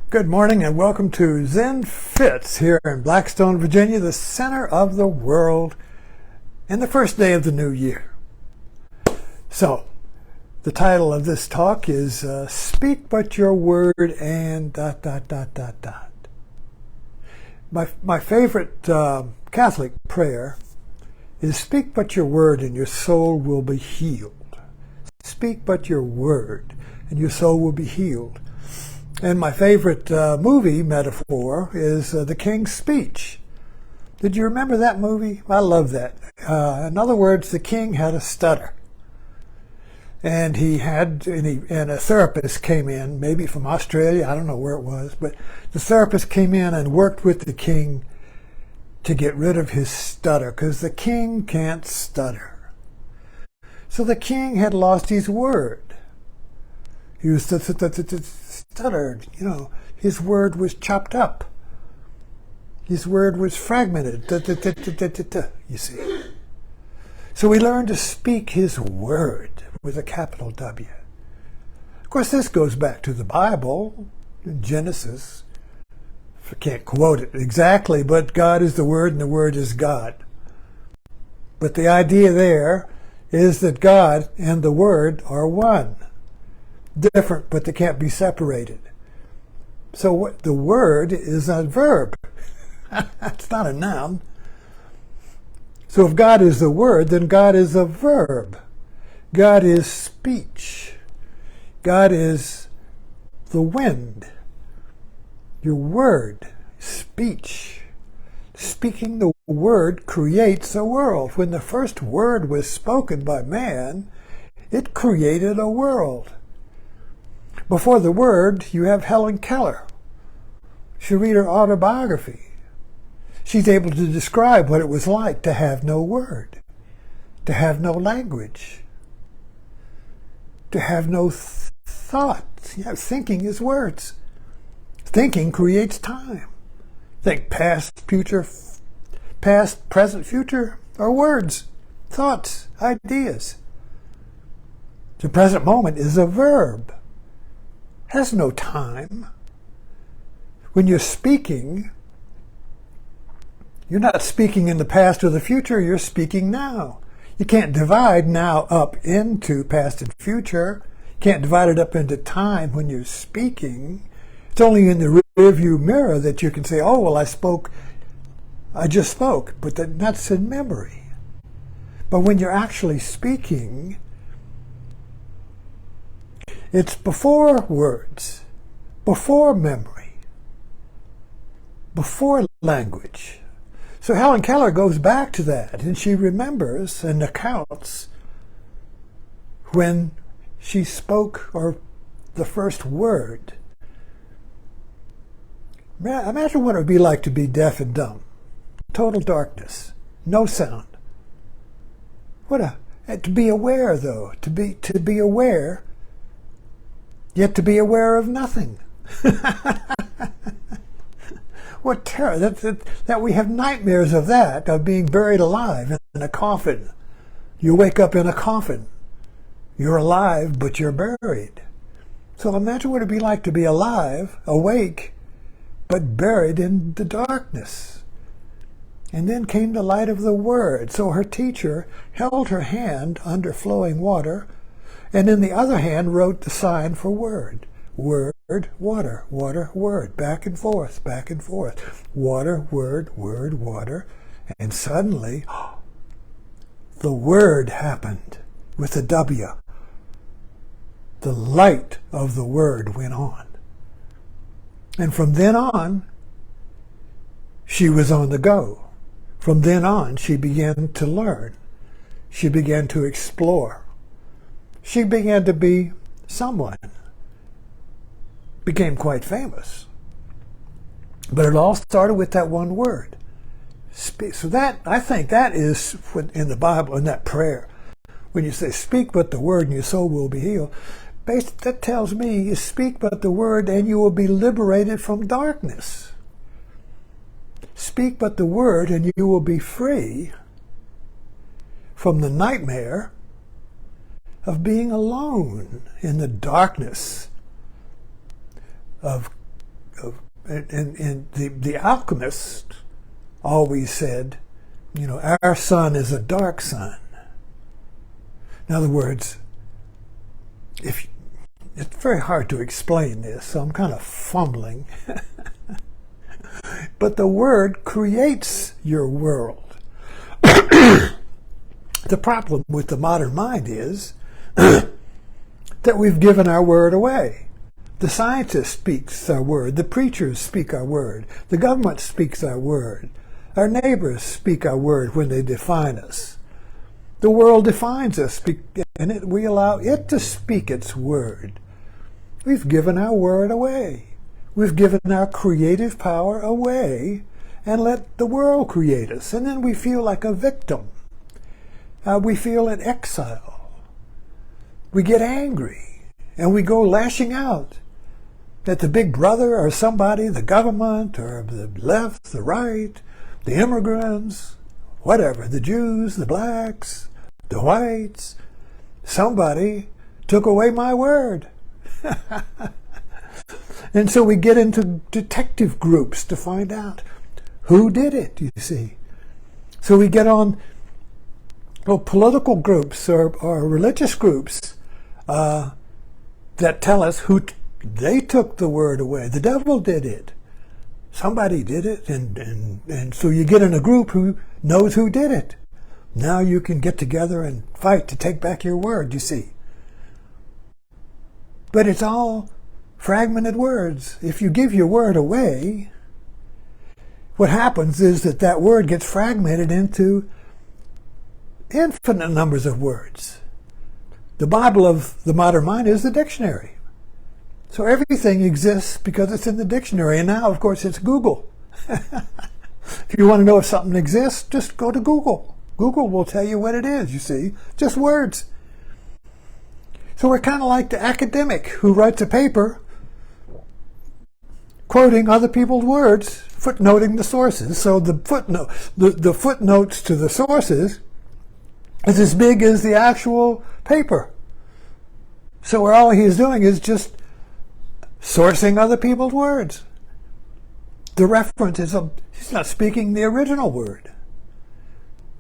Good morning and welcome to Zen Fits here in Blackstone, Virginia, the center of the world, and the first day of the new year. So, the title of this talk is Speak But Your Word and ... My favorite Catholic prayer is speak but your word and your soul will be healed. Speak but your word and your soul will be healed. And my favorite movie metaphor is The King's Speech. Did you remember that movie? I love that. In other words, the king had a stutter. And a therapist came in, maybe from Australia, I don't know where it was, but the therapist came in and worked with the king to get rid of his stutter, because the king can't stutter. So the king had lost his word. He was stuttered, his word was chopped up. His word was fragmented, you see. So we learned to speak his word with a capital W. Of course, this goes back to the Bible, in Genesis. I can't quote it exactly, but God is the Word and the Word is God. But the idea there is that God and the Word are one. Different, but they can't be separated. So what the word is a verb. It's not a noun. So if God is the word, then God is a verb. God is speech. God is the wind. Your word, speech. Speaking the word creates a world. When the first word was spoken by man, it created a world. Before the word, you have Helen Keller. She read her autobiography. She's able to describe what it was like to have no word, to have no language, to have no thought. Thinking is words. Thinking creates time. Think past, future, past, present, future are words, thoughts, ideas. The present moment is a verb. Has no time. When you're speaking, you're not speaking in the past or the future, you're speaking now. You can't divide now up into past and future. You can't divide it up into time when you're speaking. It's only in the rearview mirror that you can say, oh, well, I just spoke, but that's in memory. But when you're actually speaking, it's before words, before memory, before language. So Helen Keller goes back to that, and she remembers and accounts when she spoke or the first word. Imagine what it would be like to be deaf and dumb. Total darkness, no sound. To be aware, though, to be aware, yet to be aware of nothing. What terror! That we have nightmares of that, of being buried alive in a coffin. You wake up in a coffin. You're alive, but you're buried. So imagine what it'd be like to be alive, awake, but buried in the darkness. And then came the light of the Word. So her teacher held her hand under flowing water, and in the other hand wrote the sign for word. Word, water, water, word. Back and forth, back and forth. Water, word, word, water. And suddenly, the word happened with a W. The light of the word went on. And from then on, she was on the go. From then on, she began to learn. She began to explore. She began to be someone. Became quite famous. But it all started with that one word. So I think that is in the Bible, in that prayer. When you say, speak but the word and your soul will be healed, that tells me you speak but the word and you will be liberated from darkness. Speak but the word and you will be free from the nightmare of being alone in the darkness of and the alchemist always said, you know, our sun is a dark sun. In other words, it's very hard to explain this, so I'm kind of fumbling. But the word creates your world. The problem with the modern mind is that we've given our word away. The scientist speaks our word. The preachers speak our word. The government speaks our word. Our neighbors speak our word when they define us. The world defines us, and we allow it to speak its word. We've given our word away. We've given our creative power away and let the world create us. And then we feel like a victim. We feel in exile. We get angry and we go lashing out at the big brother or somebody, the government or the left, the right, the immigrants, whatever, the Jews, the blacks, the whites. Somebody took away my word. And so we get into detective groups to find out who did it, you see. So we get on political groups or religious groups that tell us they took the word away. The devil did it. Somebody did it. And so you get in a group who knows who did it. Now you can get together and fight to take back your word, you see. But it's all fragmented words. If you give your word away, what happens is that word gets fragmented into infinite numbers of words. The Bible of the modern mind is the dictionary. So everything exists because it's in the dictionary. And now, of course, it's Google. If you want to know if something exists, just go to Google. Google will tell you what it is, you see. Just words. So we're kind of like the academic who writes a paper quoting other people's words, footnoting the sources. So the footnotes to the sources is as big as the actual paper. So all he's doing is just sourcing other people's words. The reference is, he's not speaking the original word.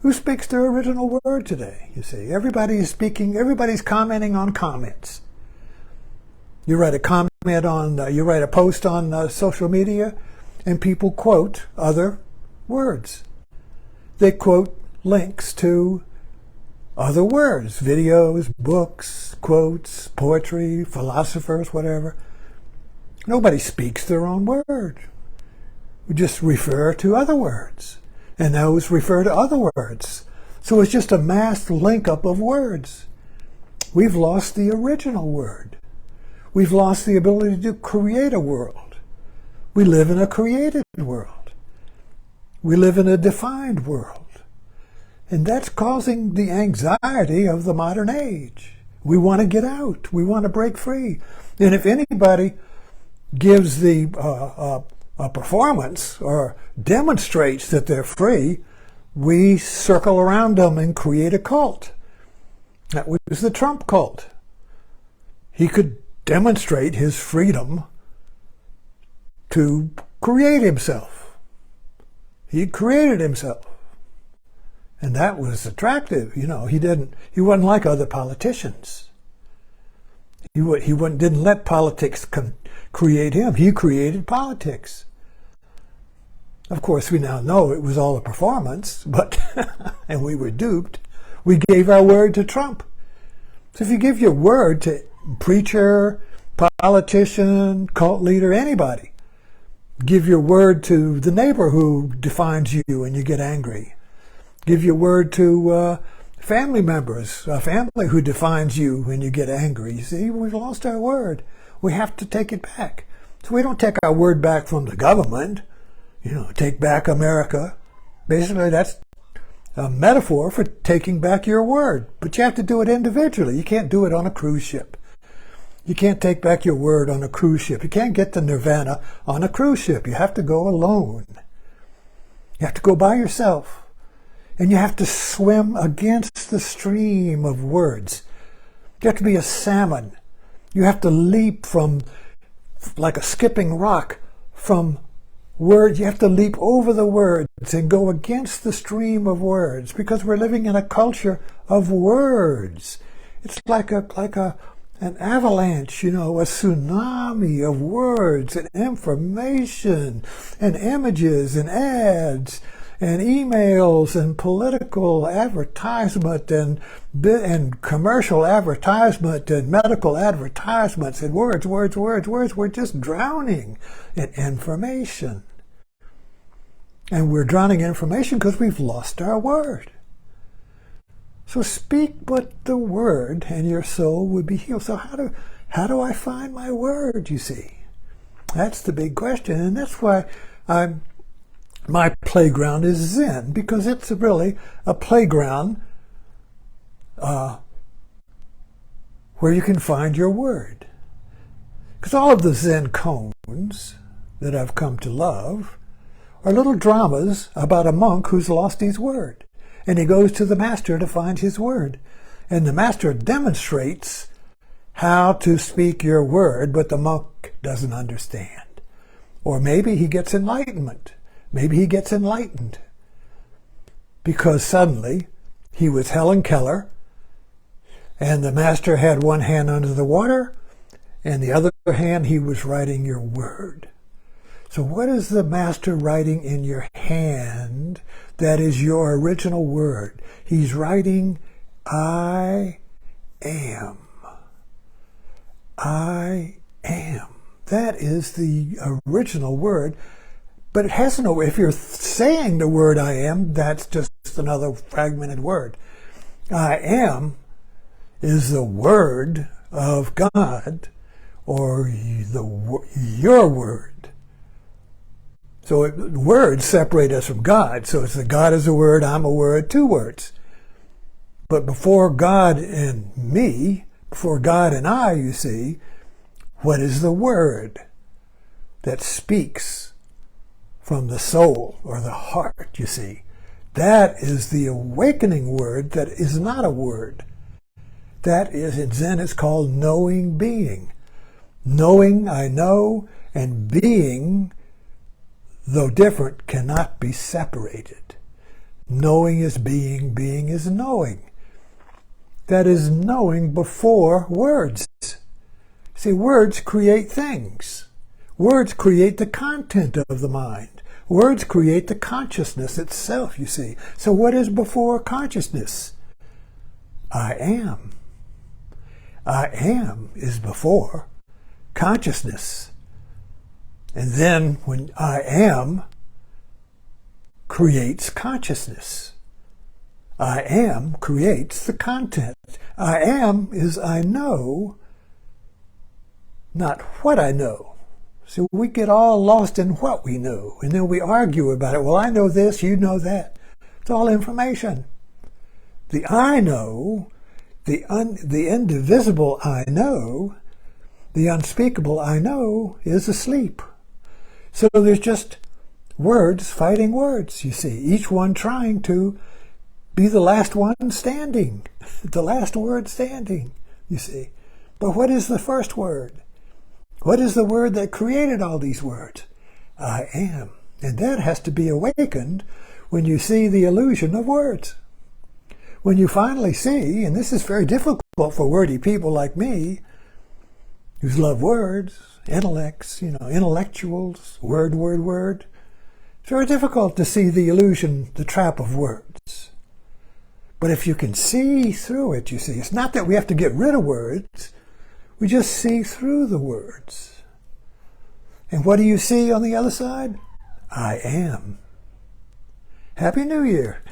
Who speaks the original word today, you see? Everybody's commenting on comments. You write a post on social media, and people quote other words. They quote links to other words, videos, books, quotes, poetry, philosophers, whatever. Nobody speaks their own word. We just refer to other words, and those refer to other words. So it's just a mass link-up of words. We've lost the original word. We've lost the ability to create a world. We live in a created world. We live in a defined world. And that's causing the anxiety of the modern age. We want to get out. We want to break free. And if anybody gives a performance or demonstrates that they're free, we circle around them and create a cult. That was the Trump cult. He could demonstrate his freedom to create himself. He created himself. And that was attractive. You know, he wasn't like other politicians. He didn't let politics create him. He created politics. Of course, we now know it was all a performance, but and we were duped. We gave our word to Trump. So if you give your word to preacher, politician, cult leader, anybody, give your word to the neighbor who defines you and you get angry. Give your word to family members, a family who defines you when you get angry. You see, we've lost our word. We have to take it back. So we don't take our word back from the government, take back America. Basically, that's a metaphor for taking back your word. But you have to do it individually. You can't do it on a cruise ship. You can't take back your word on a cruise ship. You can't get to nirvana on a cruise ship. You have to go alone. You have to go by yourself. And you have to swim against the stream of words. You have to be a salmon. You have to leap from, like a skipping rock, from words. You have to leap over the words and go against the stream of words, because we're living in a culture of words. It's like an avalanche, a tsunami of words and information and images and ads and emails and political advertisement and commercial advertisement and medical advertisements and words. We're just drowning in information. And we're drowning in information because we've lost our word. So speak but the word, and your soul will be healed. So how do I find my word, you see? That's the big question. And that's why my playground is Zen, because it's really a playground where you can find your word. Because all of the Zen koans that I've come to love are little dramas about a monk who's lost his word. And he goes to the master to find his word. And the master demonstrates how to speak your word, but the monk doesn't understand. Or maybe he gets enlightenment. Maybe he gets enlightened because suddenly he was Helen Keller and the master had one hand under the water and the other hand he was writing your word. So what is the master writing in your hand that is your original word? He's writing, I am. I am. That is the original word. But it has no, if you're saying the word I am, that's just another fragmented word. I am is the word of God, or your word. So words separate us from God. So it's the God is a word, I'm a word, two words. But before God and me, before God and I, you see, what is the word that speaks from the soul or the heart, you see? That is the awakening word that is not a word. That is, in Zen, it's called knowing being. Knowing, I know, and being, though different, cannot be separated. Knowing is being, being is knowing. That is knowing before words. See, words create things. Words create the content of the mind. Words create the consciousness itself, you see. So what is before consciousness? I am. I am is before consciousness. And then when I am creates consciousness. I am creates the content. I am is I know, not what I know. So we get all lost in what we know, and then we argue about it. Well, I know this, you know that. It's all information. The I know, the indivisible I know, the unspeakable I know is asleep. So there's just words fighting words, you see, each one trying to be the last one standing, the last word standing, you see. But what is the first word? What is the word that created all these words? I am. And that has to be awakened when you see the illusion of words. When you finally see, and this is very difficult for wordy people like me, who love words, intellects, intellectuals, word. It's very difficult to see the illusion, the trap of words. But if you can see through it, you see, it's not that we have to get rid of words. We just see through the words. And what do you see on the other side? I am. Happy New Year.